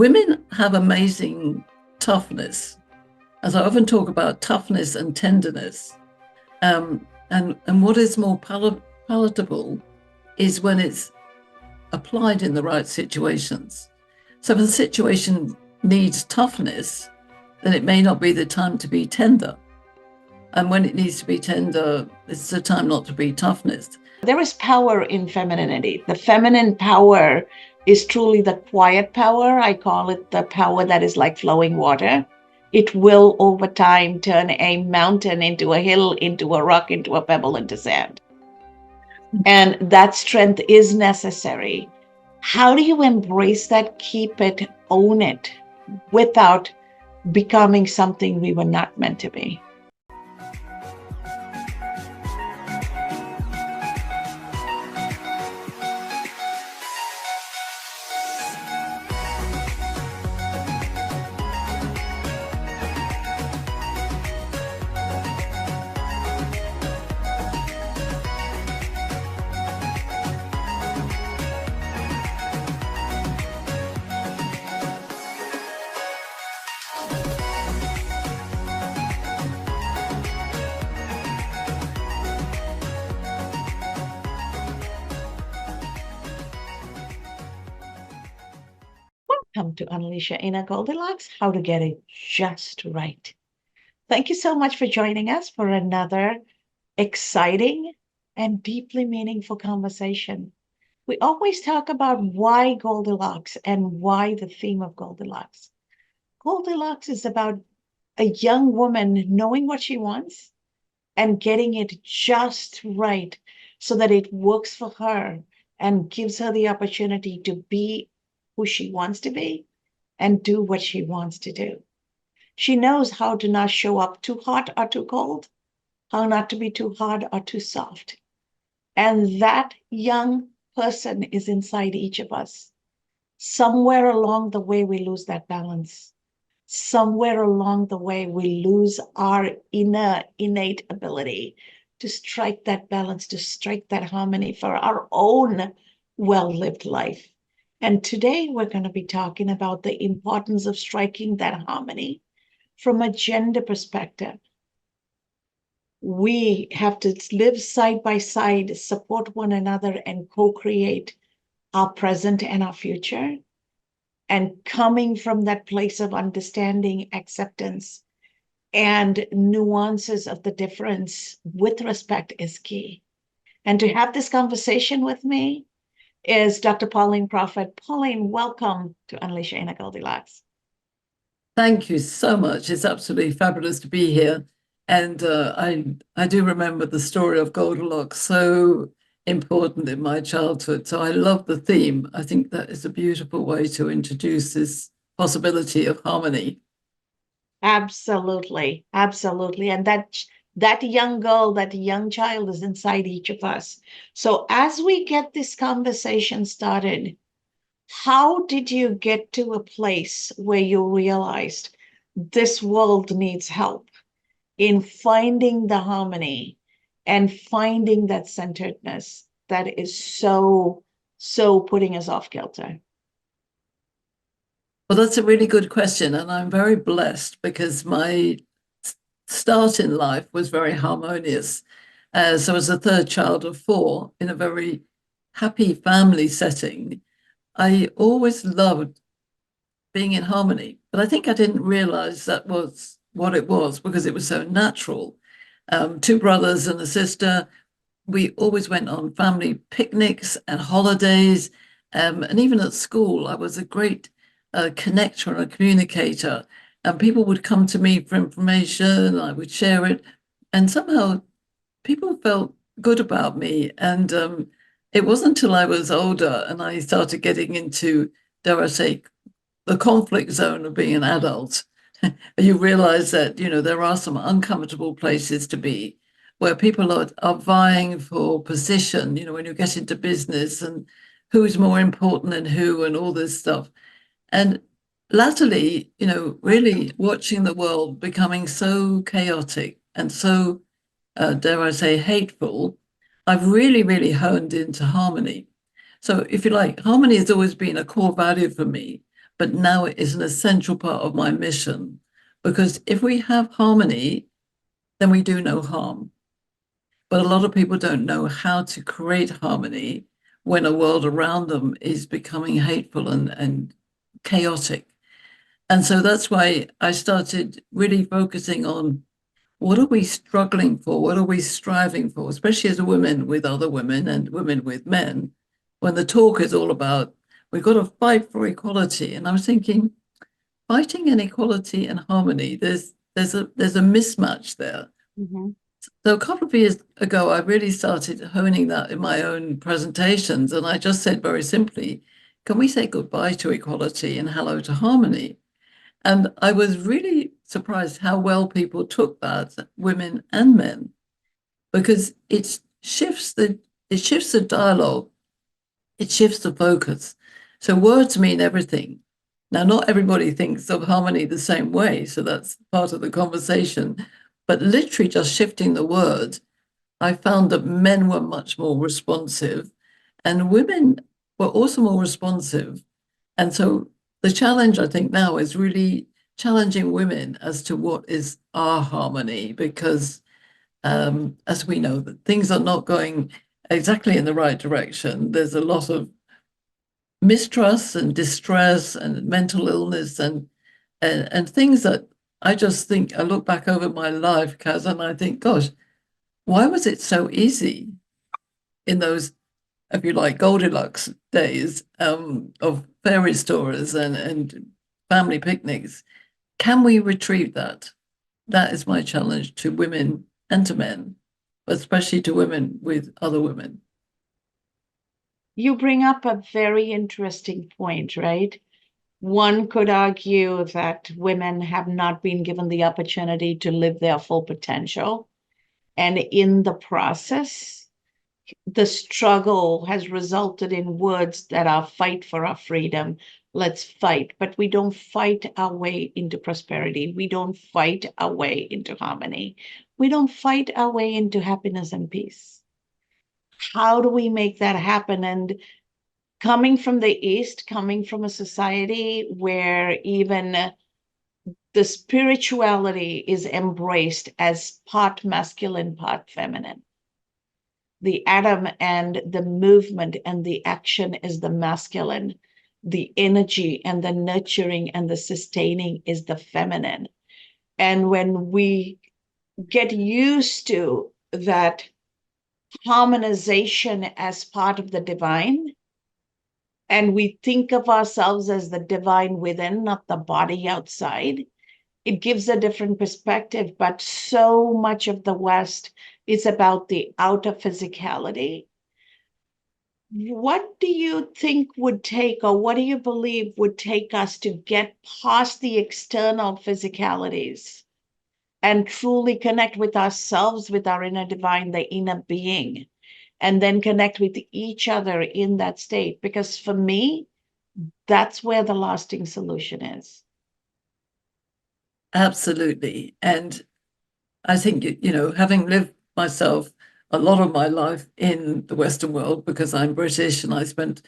women have amazing toughness, as I often talk about toughness and tenderness. And what is more palatable is when it's applied in the right situations. So if the situation needs toughness, then it may not be the time to be tender. And when it needs to be tender, it's the time not to be toughness. There is power in femininity. The feminine power is truly the quiet power. I call it the power that is like flowing water. It will, over time, turn a mountain into a hill, into a rock, into a pebble, into sand. And that strength is necessary. How do you embrace that, keep it, own it, without becoming something we were not meant to be? Welcome to Unleash Your Inner Goldilocks, how to get it just right. Thank you so much for joining us for another exciting and deeply meaningful conversation. We always talk about why Goldilocks and why the theme of Goldilocks. Goldilocks is about a young woman knowing what she wants and getting it just right so that it works for her and gives her the opportunity to be who she wants to be and do what she wants to do. She knows how to not show up too hot or too cold, how not to be too hard or too soft. And that young person is inside each of us. Somewhere along the way, we lose that balance. Somewhere along the way, we lose our innate ability to strike that balance, to strike that harmony for our own well-lived life. And today we're going to be talking about the importance of striking that harmony from a gender perspective. We have to live side by side, support one another, and co-create our present and our future. And coming from that place of understanding, acceptance, and nuances of the difference with respect is key. And to have this conversation with me is Dr. Pauline Crawford. Pauline, welcome to Unleash Your Inner Goldilocks. Thank you so much. It's absolutely fabulous to be here. And I do remember the story of Goldilocks, so important in my childhood. So I love the theme. I think that is a beautiful way to introduce this possibility of harmony. Absolutely, absolutely. And that young girl, that young child is inside each of us. So as we get this conversation started, how did you get to a place where you realized this world needs help in finding the harmony and finding that centeredness that is so putting us off kilter? Well, that's a really good question. And I'm very blessed because my start in life was very harmonious. So as a third child of four in a very happy family setting, I always loved being in harmony. But I think I didn't realize that was what it was because it was so natural. Two brothers and a sister. We always went on family picnics and holidays. And even at school, I was a great connector and a communicator. And people would come to me for information, I would share it. And somehow people felt good about me. And it wasn't until I was older and I started getting into, dare I say, the conflict zone of being an adult. You realize that, there are some uncomfortable places to be where people are vying for position, when you get into business and who's more important than who and all this stuff. And latterly, really watching the world becoming so chaotic and so, dare I say, hateful, I've really, really honed into harmony. So if you like, harmony has always been a core value for me, but now it is an essential part of my mission. Because if we have harmony, then we do no harm. But a lot of people don't know how to create harmony when a world around them is becoming hateful and chaotic. And so that's why I started really focusing on what are we struggling for? What are we striving for, especially as women with other women and women with men, when the talk is all about we've got to fight for equality. And I was thinking, fighting inequality and harmony, there's a mismatch there. Mhm. So a couple of years ago, I really started honing that in my own presentations. And I just said very simply, can we say goodbye to equality and hello to harmony? And I was really surprised how well people took that, women and men, because it shifts the dialogue, it shifts the focus. So words mean everything. Now, not everybody thinks of harmony the same way, so that's part of the conversation. But literally just shifting the word, I found that men were much more responsive and women were also more responsive. And so the challenge, I think, now is really challenging women as to what is our harmony, because as we know, that things are not going exactly in the right direction. There's a lot of mistrust and distress and mental illness and things that I just think I look back over my life, Kaz, and I think, gosh, why was it so easy in those, if you like, Goldilocks days of fairy stories and family picnics? Can we retrieve that? That is my challenge to women and to men, but especially to women with other women. You bring up a very interesting point, right? One could argue that women have not been given the opportunity to live their full potential. And in the process, the struggle has resulted in words that are fight for our freedom. Let's fight. But we don't fight our way into prosperity. We don't fight our way into harmony. We don't fight our way into happiness and peace. How do we make that happen? And coming from the East, coming from a society where even the spirituality is embraced as part masculine, part feminine. The atom and the movement and the action is the masculine. The energy and the nurturing and the sustaining is the feminine. And when we get used to that harmonization as part of the divine, and we think of ourselves as the divine within, not the body outside, it gives a different perspective. But so much of the West is about the outer physicality. What do you think would take, or what do you believe would take us to get past the external physicalities and truly connect with ourselves, with our inner divine, the inner being, and then connect with each other in that state? Because for me, that's where the lasting solution is. Absolutely. And I think, having lived myself a lot of my life in the Western world, because I'm British and I spent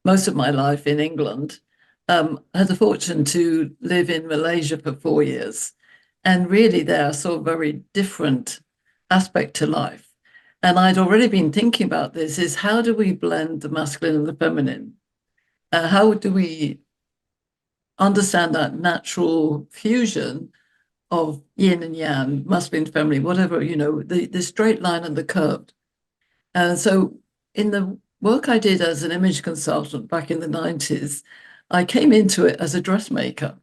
most of my life in England, I had the fortune to live in Malaysia for 4 years. And really, there I saw a very different aspect to life. And I'd already been thinking about this, is how do we blend the masculine and the feminine? How do we understand that natural fusion of yin and yang, masculine, feminine, whatever, the straight line and the curved. And so in the work I did as an image consultant back in the 90s, I came into it as a dressmaker.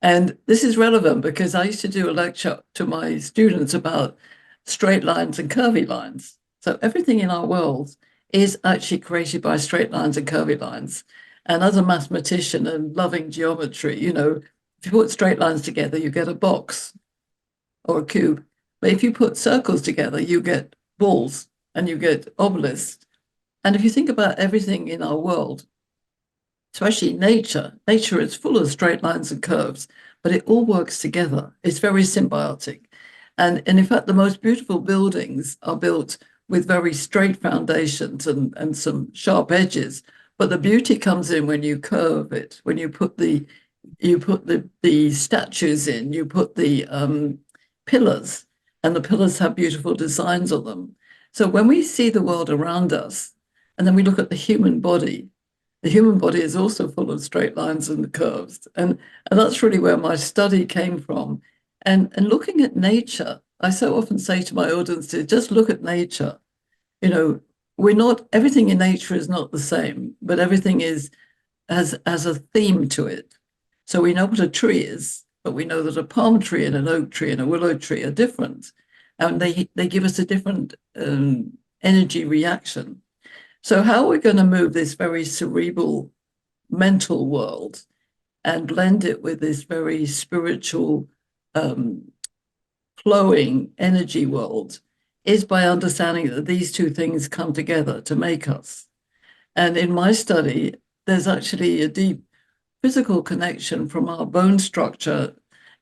And this is relevant because I used to do a lecture to my students about straight lines and curvy lines. So everything in our world is actually created by straight lines and curvy lines. And as a mathematician and loving geometry, if you put straight lines together, you get a box or a cube. But if you put circles together, you get balls and you get obelisks. And if you think about everything in our world, especially nature is full of straight lines and curves, but it all works together. It's very symbiotic. And in fact, the most beautiful buildings are built with very straight foundations and some sharp edges, But the beauty comes in when you curve it, when you put the statues in, you put the pillars, and the pillars have beautiful designs on them. So when we see the world around us, and then we look at the human body is also full of straight lines and curves. And that's really where my study came from. And looking at nature, I so often say to my audiences, just look at nature. You know, we're not, everything in nature is not the same, but everything is has a theme to it. So we know what a tree is, but we know that a palm tree and an oak tree and a willow tree are different. And they give us a different energy reaction. So how are we going to move this very cerebral mental world and blend it with this very spiritual um, flowing energy world is by understanding that these two things come together to make us. And in my study, there's actually a deep physical connection from our bone structure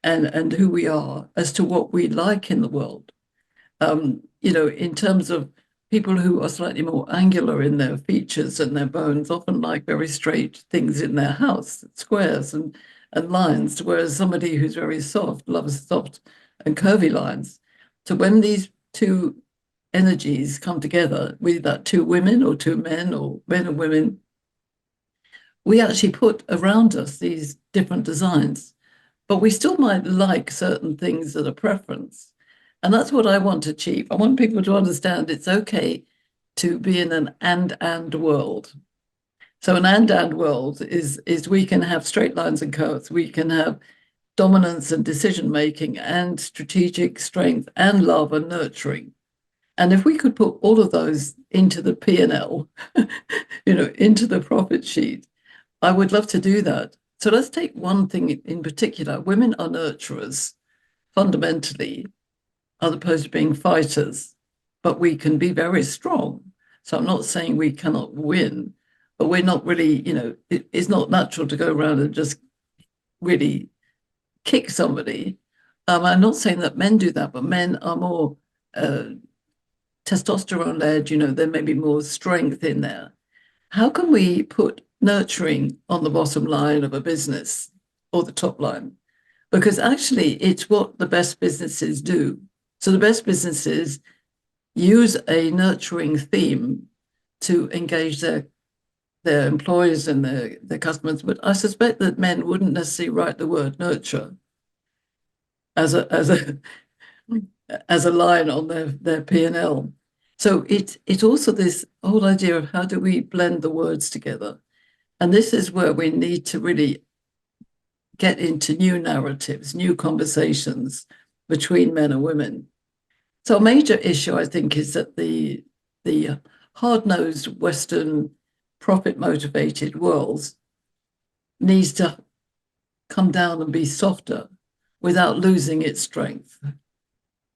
and who we are as to what we like in the world. In terms of people who are slightly more angular in their features and their bones, often like very straight things in their house, squares and lines, whereas somebody who's very soft loves soft and curvy lines. So when these two energies come together, be that two women or two men or men and women, we actually put around us these different designs, but we still might like certain things that are preference. And that's what I want to achieve. I want people to understand it's okay to be in an and world. So an and world is we can have straight lines and curves. We can have dominance and decision making and strategic strength and love and nurturing. And if we could put all of those into the P&L, into the profit sheet, I would love to do that. So let's take one thing in particular. Women are nurturers fundamentally, as opposed to being fighters, but we can be very strong. So I'm not saying we cannot win, but we're not really, it's not natural to go around and just really kick somebody. I'm not saying that men do that, but men are more testosterone led, there may be more strength in there. How can we put nurturing on the bottom line of a business or the top line? Because actually, it's what the best businesses do. So the best businesses use a nurturing theme to engage their employees and their customers. But I suspect that men wouldn't necessarily write the word nurture as a line on their P&L. So it's also this whole idea of how do we blend the words together? And this is where we need to really get into new narratives, new conversations between men and women. So a major issue, I think, is that the hard-nosed Western profit-motivated world needs to come down and be softer without losing its strength.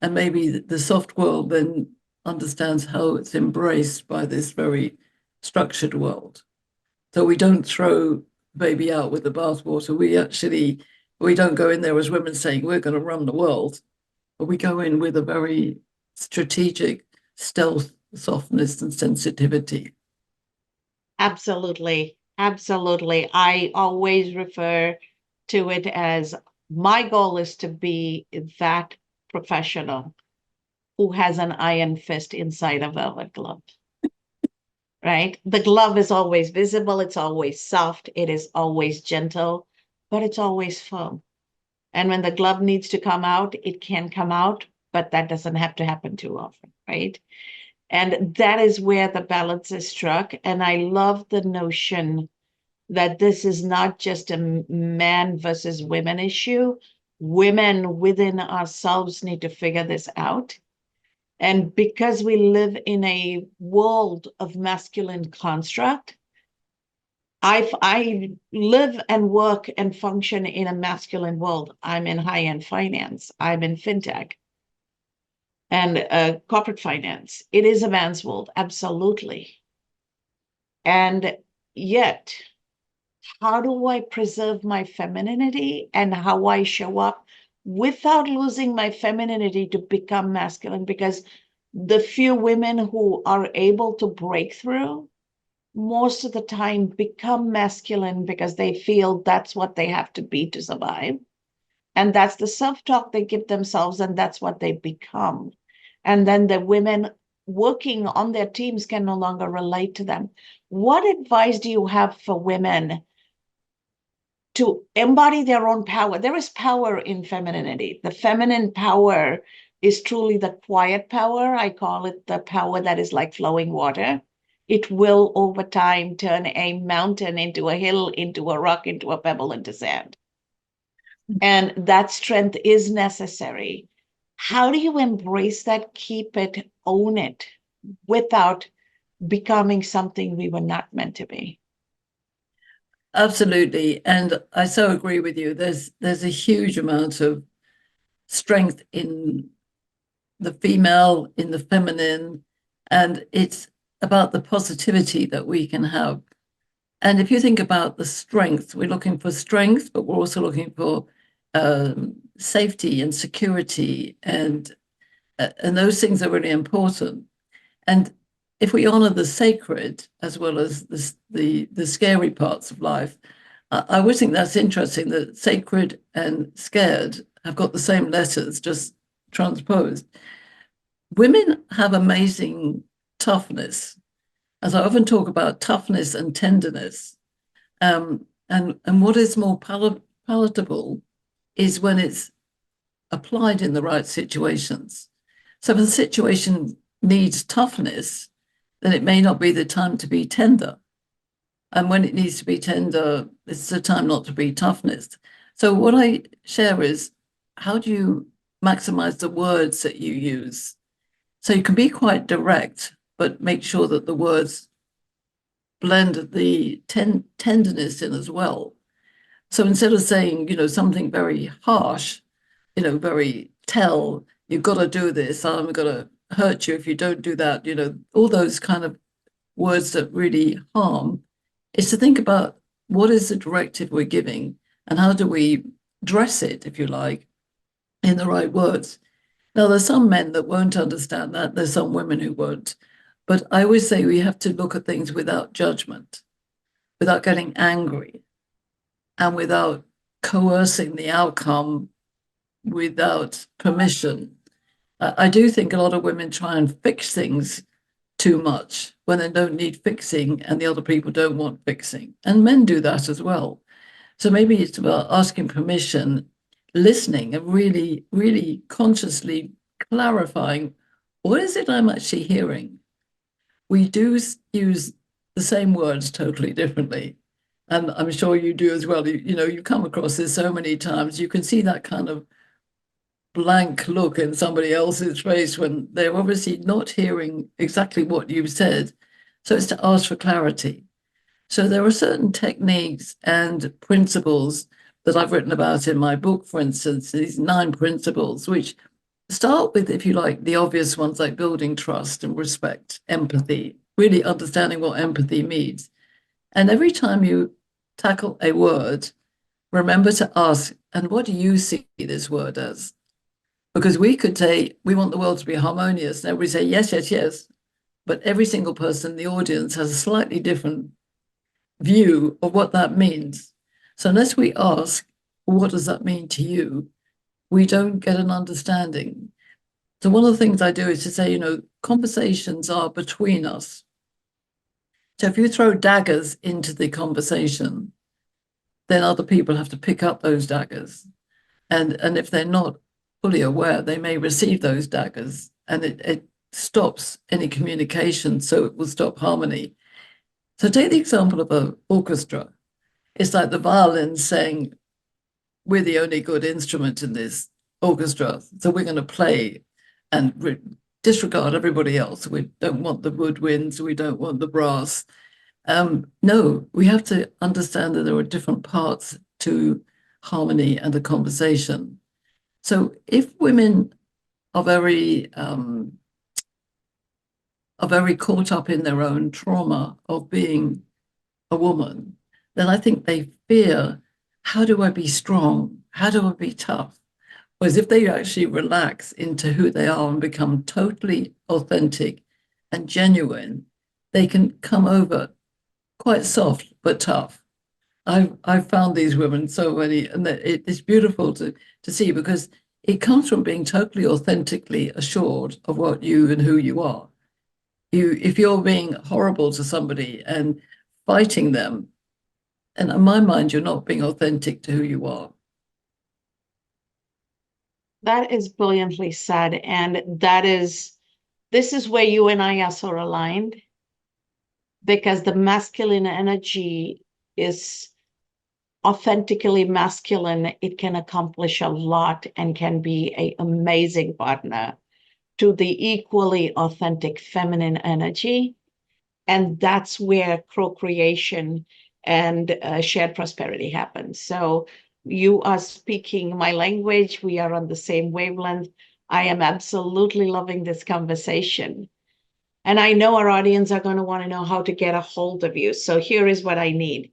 And maybe the soft world then understands how it's embraced by this very structured world. So we don't throw baby out with the bathwater. We don't go in there as women saying, we're going to run the world. But we go in with a very strategic stealth, softness, and sensitivity. Absolutely. Absolutely. I always refer to it as my goal is to be that professional who has an iron fist inside a velvet glove. Right? The glove is always visible, it's always soft, it is always gentle, but it's always firm. And when the glove needs to come out, it can come out, but that doesn't have to happen too often, right? And that is where the balance is struck. And I love the notion that this is not just a man versus women issue. Women within ourselves need to figure this out. And because we live in a world of masculine construct, I live and work and function in a masculine world. I'm in high-end finance. I'm in fintech and corporate finance. It is a man's world, absolutely. And yet, how do I preserve my femininity and how I show up without losing my femininity to become masculine? Because the few women who are able to break through most of the time become masculine because they feel that's what they have to be to survive. And that's the self-talk they give themselves, and that's what they become. And then the women working on their teams can no longer relate to them. What advice do you have for women to embody their own power? There is power in femininity. The feminine power is truly the quiet power. I call it the power that is like flowing water. It will over time turn a mountain into a hill, into a rock, into a pebble, into sand. And that strength is necessary. How do you embrace that, keep it, own it without becoming something we were not meant to be? Absolutely. And I so agree with you. There's a huge amount of strength in the female, in the feminine, and it's about the positivity that we can have. And if you think about the strength, we're looking for strength, but we're also looking for safety and security, and those things are really important. And if we honor the sacred as well as the scary parts of life, I would think that's interesting that sacred and scared have got the same letters, just transposed. Women have amazing toughness, as I often talk about toughness and tenderness. And what is more palatable is when it's applied in the right situations. So if a situation needs toughness, then it may not be the time to be tender. And when it needs to be tender, it's the time not to be toughness. So what I share is, how do you maximize the words that you use? So you can be quite direct, but make sure that the words blend the tenderness in as well. So instead of saying, something very harsh, very you've got to do this, I'm going to hurt you if you don't do that, all those kind of words that really harm, is to think about what is the directive we're giving and how do we dress it, if you like, in the right words. Now, there's some men that won't understand that. There's some women who won't. But I always say we have to look at things without judgment, without getting angry, and without coercing the outcome, without permission. I do think a lot of women try and fix things too much when they don't need fixing and the other people don't want fixing. And men do that as well. So maybe it's about asking permission, listening, and really, really consciously clarifying, what is it I'm actually hearing? We do use the same words totally differently. And I'm sure you do as well. You come across this so many times. You can see that kind of blank look in somebody else's face when they're obviously not hearing exactly what you've said. So it's to ask for clarity. So there are certain techniques and principles that I've written about in my book, for instance, these 9 principles, which start with, if you like, the obvious ones like building trust and respect, empathy, really understanding what empathy means. And every time you tackle a word, remember to ask, and what do you see this word as? Because we could say, we want the world to be harmonious. And everybody say, yes, yes, yes. But every single person in the audience has a slightly different view of what that means. So unless we ask, well, what does that mean to you? We don't get an understanding. So one of the things I do is to say, conversations are between us. So if you throw daggers into the conversation, then other people have to pick up those daggers. And if they're not fully aware, they may receive those daggers, and it stops any communication, so it will stop harmony. So take the example of an orchestra. It's like the violins saying, we're the only good instrument in this orchestra, so we're going to play and disregard everybody else. We don't want the woodwinds, we don't want the brass. No, we have to understand that there are different parts to harmony and a conversation. So if women are very caught up in their own trauma of being a woman, then I think they fear, how do I be strong? How do I be tough? Whereas if they actually relax into who they are and become totally authentic and genuine, they can come over quite soft but tough. I've found these women so many, and it's beautiful to see because it comes from being totally authentically assured of what you and who you are. If you're being horrible to somebody and fighting them, and in my mind, you're not being authentic to who you are. That is brilliantly said. And this is where you and I are so aligned, because the masculine energy is authentically masculine. It can accomplish a lot and can be an amazing partner to the equally authentic feminine energy. And that's where procreation and shared prosperity happens. So you are speaking my language. We are on the same wavelength. I am absolutely loving this conversation. And I know our audience are going to want to know how to get a hold of you. So here is what I need.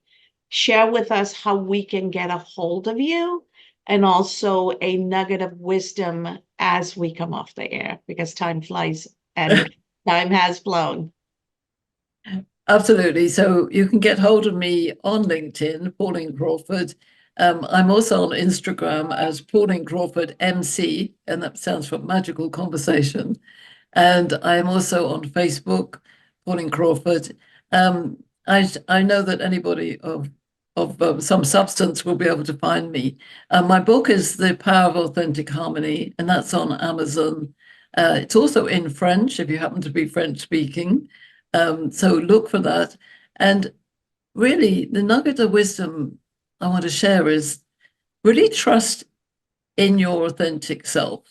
Share with us how we can get a hold of you, and also a nugget of wisdom as we come off the air, because time flies and time has flown. Absolutely. So you can get hold of me on LinkedIn, Pauline Crawford. I'm also on Instagram as Pauline Crawford MC, and that stands for Magical Conversation. And I am also on Facebook, Pauline Crawford. I know that anybody of some substance will be able to find me. My book is The Power of Authentic Harmony, and that's on Amazon. It's also in French if you happen to be French speaking. So look for that. And really, the nugget of wisdom I want to share is really trust in your authentic self.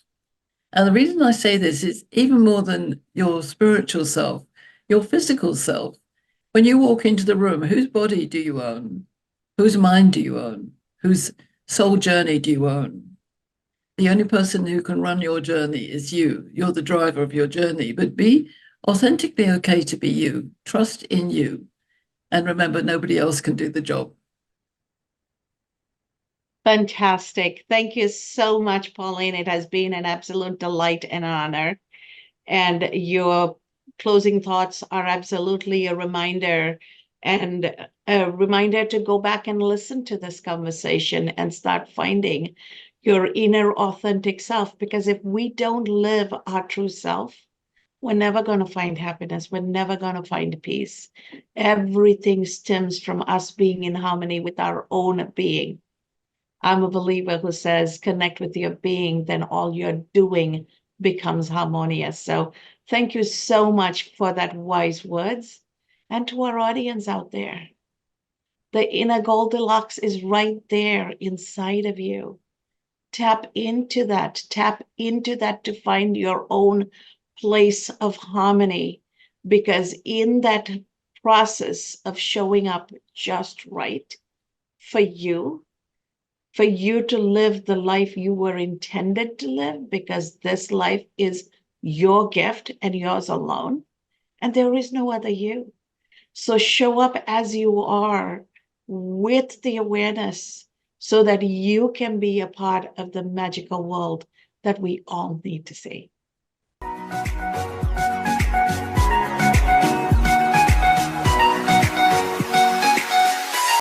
And the reason I say this is even more than your spiritual self, your physical self. When you walk into the room, whose body do you own? Whose mind do you own? Whose soul journey do you own? The only person who can run your journey is you. You're the driver of your journey, but be authentically okay to be you. Trust in you. And remember, nobody else can do the job. Fantastic. Thank you so much, Pauline. It has been an absolute delight and honor. And your closing thoughts are absolutely a reminder, and a reminder to go back and listen to this conversation and start finding your inner authentic self. Because if we don't live our true self, we're never going to find happiness. We're never going to find peace. Everything stems from us being in harmony with our own being. I'm a believer who says, connect with your being, then all you're doing becomes harmonious. So thank you so much for that wise words. And to our audience out there, the inner Goldilocks is right there inside of you. Tap into that. Tap into that to find your own place of harmony. Because in that process of showing up just right for you to live the life you were intended to live, because this life is your gift and yours alone, and there is no other you. So show up as you are with the awareness so that you can be a part of the magical world that we all need to see.